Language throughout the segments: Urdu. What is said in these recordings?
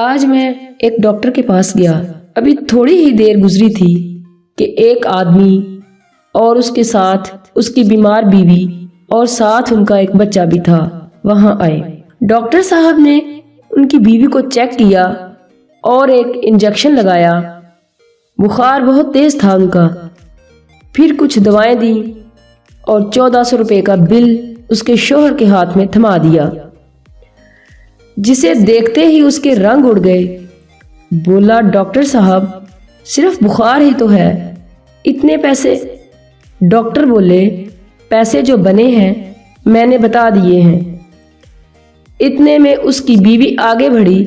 آج میں ایک ڈاکٹر کے پاس گیا۔ ابھی تھوڑی ہی دیر گزری تھی کہ ایک آدمی اور اس کے ساتھ اس کی بیمار بیوی اور ساتھ ان کا ایک بچہ بھی تھا وہاں آئے۔ ڈاکٹر صاحب نے ان کی بیوی کو چیک کیا اور ایک انجیکشن لگایا۔ بخار بہت تیز تھا ان کا۔ پھر کچھ دوائیں دیں اور 1400 روپے کا بل اس کے شوہر کے ہاتھ میں تھما دیا، جسے دیکھتے ہی اس کے رنگ اڑ گئے۔ بولا، ڈاکٹر صاحب صرف بخار ہی تو ہے، اتنے پیسے؟ ڈاکٹر بولے، پیسے جو بنے ہیں میں نے بتا دیے ہیں۔ اتنے میں اس کی بیوی آگے بڑھی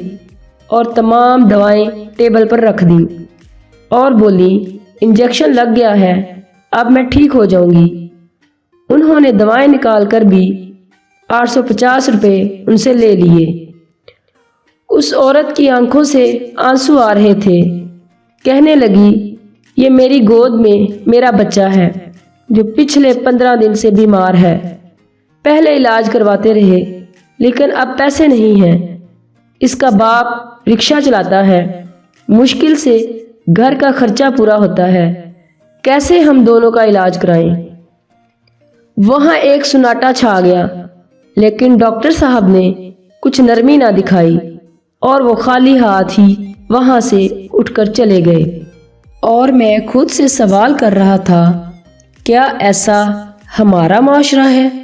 اور تمام دوائیں ٹیبل پر رکھ دیں اور بولی، انجیکشن لگ گیا ہے، اب میں ٹھیک ہو جاؤں گی۔ انہوں نے دوائیں نکال کر بھی 850 روپے ان سے لے لیے۔ اس عورت کی آنکھوں سے آنسو آ رہے تھے۔ کہنے لگی، یہ میری گود میں میرا بچہ ہے جو پچھلے 15 دن سے بیمار ہے۔ پہلے علاج کرواتے رہے لیکن اب پیسے نہیں ہیں۔ اس کا باپ رکشہ چلاتا ہے، مشکل سے گھر کا خرچہ پورا ہوتا ہے، کیسے ہم دونوں کا علاج کرائیں؟ وہاں ایک سناٹا چھا گیا، لیکن ڈاکٹر صاحب نے کچھ نرمی نہ دکھائی اور وہ خالی ہاتھ ہی وہاں سے اٹھ کر چلے گئے۔ اور میں خود سے سوال کر رہا تھا، کیا ایسا ہمارا معاشرہ ہے؟